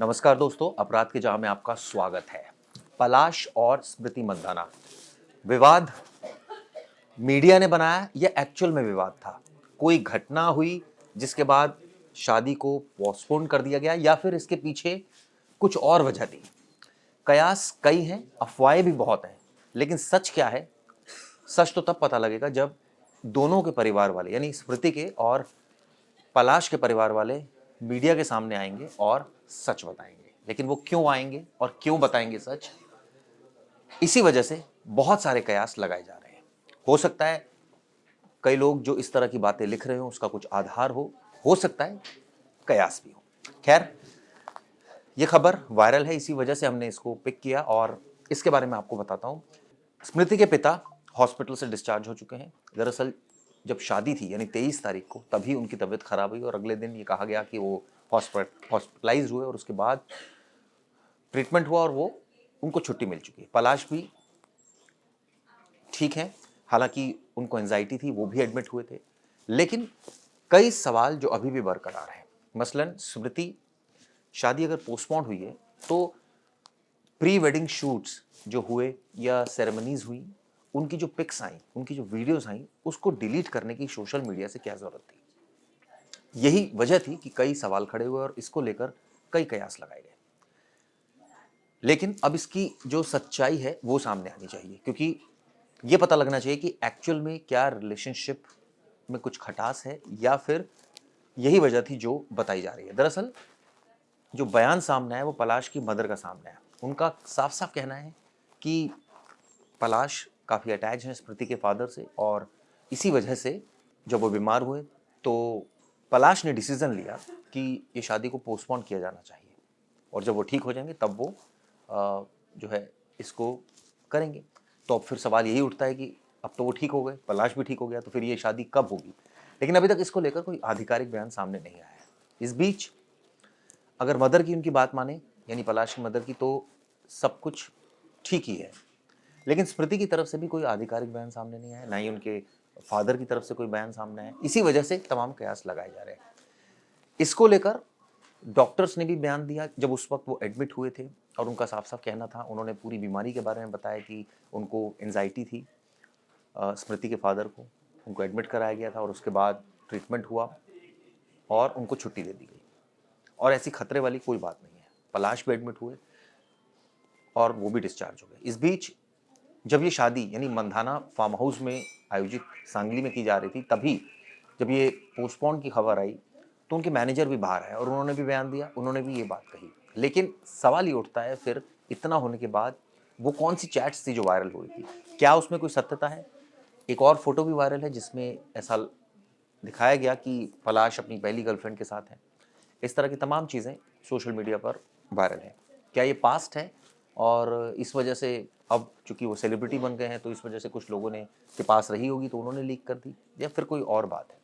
नमस्कार दोस्तों, अपराध की जहां में आपका स्वागत है। पलाश और स्मृति मंदाना विवाद मीडिया ने बनाया या एक्चुअल में विवाद था? कोई घटना हुई जिसके बाद शादी को पोस्टपोन कर दिया गया या फिर इसके पीछे कुछ और वजह थी? कयास कई हैं, अफवाहें भी बहुत हैं, लेकिन सच क्या है? सच तो तब पता लगेगा जब दोनों के परिवार वाले यानी स्मृति के और पलाश के परिवार वाले मीडिया के सामने आएंगे और सच बताएंगे। लेकिन वो क्यों आएंगे और क्यों बताएंगे सच? इसी वजह से बहुत सारे कयास लगाए जा रहे हैं। हो सकता है कई लोग जो इस तरह की बातें लिख रहे हो उसका कुछ आधार हो सकता है कयास भी हो। खैर, ये खबर वायरल है, इसी वजह से हमने इसको पिक किया और इसके बारे में आपको बताता हूं। स्मृति के पिता हॉस्पिटल से डिस्चार्ज हो चुके हैं। दरअसल जब शादी थी यानी 23 तारीख को, तभी उनकी तबीयत खराब हुई और अगले दिन ये कहा गया कि वो हॉस्पिटलाइज हुए और उसके बाद ट्रीटमेंट हुआ और वो उनको छुट्टी मिल चुकी है। पलाश भी ठीक है, हालांकि उनको एंजाइटी थी, वो भी एडमिट हुए थे। लेकिन कई सवाल जो अभी भी बरकरार हैं। मसलन स्मृति, शादी अगर पोस्टपोन हुई है तो प्री वेडिंग शूट्स जो हुए या सेरेमनीज हुई, उनकी जो पिक्स आई, उनकी जो वीडियोस आई, उसको डिलीट करने की सोशल मीडिया से क्या जरूरत थी? यही वजह थी कि कई सवाल खड़े हुए और इसको लेकर कई कयास लगाए गए। लेकिन अब इसकी जो सच्चाई है वो सामने आनी चाहिए, क्योंकि ये पता लगना चाहिए कि एक्चुअल में क्या रिलेशनशिप में कुछ खटास है या फिर यही वजह थी जो बताई जा रही है। दरअसल जो बयान सामने है वो पलाश की मदर का सामने है। उनका साफ साफ कहना है कि पलाश काफ़ी अटैच हैं स्मृति के फादर से और इसी वजह से जब वो बीमार हुए तो पलाश ने डिसीज़न लिया कि ये शादी को पोस्टपोन किया जाना चाहिए और जब वो ठीक हो जाएंगे तब वो जो है इसको करेंगे। तो अब फिर सवाल यही उठता है कि अब तो वो ठीक हो गए, पलाश भी ठीक हो गया, तो फिर ये शादी कब होगी? लेकिन अभी तक इसको लेकर कोई आधिकारिक बयान सामने नहीं आया है। इस बीच अगर मदर की उनकी बात माने यानी पलाश की मदर की, तो सब कुछ ठीक ही है। लेकिन स्मृति की तरफ से भी कोई आधिकारिक बयान सामने नहीं आया, ना ही उनके फादर की तरफ से कोई बयान सामने आया। इसी वजह से तमाम कयास लगाए जा रहे हैं। इसको लेकर डॉक्टर्स ने भी बयान दिया जब उस वक्त वो एडमिट हुए थे और उनका साफ साफ कहना था, उन्होंने पूरी बीमारी के बारे में बताया कि उनको एंजाइटी थी। स्मृति के फादर को उनको एडमिट कराया गया था और उसके बाद ट्रीटमेंट हुआ और उनको छुट्टी दे दी गई और ऐसी खतरे वाली कोई बात नहीं है। पलाश भी एडमिट हुए और वो भी डिस्चार्ज हो गए। इस बीच जब ये शादी यानी मंधाना फार्म हाउस में आयोजित सांगली में की जा रही थी, तभी जब ये पोस्टपोन की खबर आई तो उनके मैनेजर भी बाहर आए और उन्होंने भी बयान दिया, उन्होंने भी ये बात कही। लेकिन सवाल ये उठता है फिर इतना होने के बाद वो कौन सी चैट्स थी जो वायरल हुई थी? क्या उसमें कोई सत्यता है? एक और फोटो भी वायरल है जिसमें ऐसा दिखाया गया कि पलाश अपनी पहली गर्लफ्रेंड के साथ है। इस तरह की तमाम चीज़ें सोशल मीडिया पर वायरल हैं। क्या ये पास्ट है और इस वजह से अब चूंकि वो सेलिब्रिटी बन गए हैं तो इस वजह से कुछ लोगों ने के पास रही होगी तो उन्होंने लीक कर दी, या फिर कोई और बात है?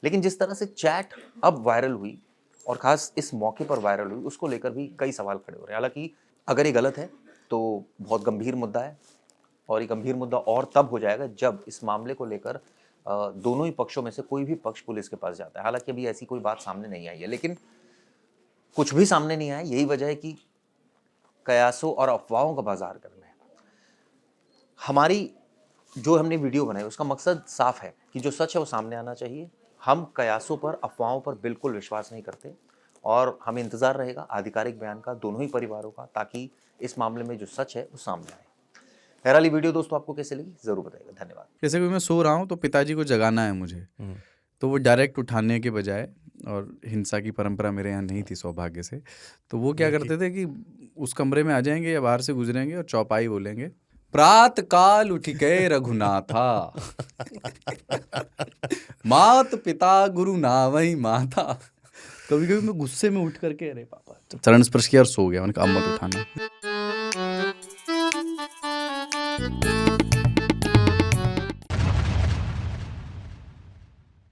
लेकिन जिस तरह से चैट अब वायरल हुई और खास इस मौके पर वायरल हुई, उसको लेकर भी कई सवाल खड़े हो रहे हैं। हालांकि अगर ये गलत है तो बहुत गंभीर मुद्दा है और ये गंभीर मुद्दा और तब हो जाएगा जब इस मामले को लेकर दोनों ही पक्षों में से कोई भी पक्ष पुलिस के पास जाता है। हालांकि अभी ऐसी कोई बात सामने नहीं आई है, लेकिन कुछ भी सामने नहीं आया, यही वजह है कि कयासों और अफवाहों का बाजार करना है। हमारी जो हमने वीडियो बनाई उसका मकसद साफ है कि जो सच है वो सामने आना चाहिए। हम कयासों पर, अफवाहों पर बिल्कुल विश्वास नहीं करते और हमें इंतजार रहेगा आधिकारिक बयान का दोनों ही परिवारों का, ताकि इस मामले में जो सच है वो सामने आए। बहरहाल ये वीडियो दोस्तों आपको कैसे लगी जरूर बताइएगा। धन्यवाद। जैसे कि मैं सो रहा हूँ तो पिताजी को जगाना है मुझे, तो वो डायरेक्ट उठाने के बजाय, और हिंसा की परंपरा मेरे यहाँ नहीं थी सौभाग्य से, तो वो क्या करते थे कि उस कमरे में आ जाएंगे या बाहर से गुजरेंगे और चौपाई बोलेंगे, प्रात काल उठ के रघुनाथा मात पिता गुरु नावई माता। कभी कभी मैं गुस्से में उठ करके अरे पापा, चरण स्पर्श किया और सो गया। मैंने कहा अब मत उठाना।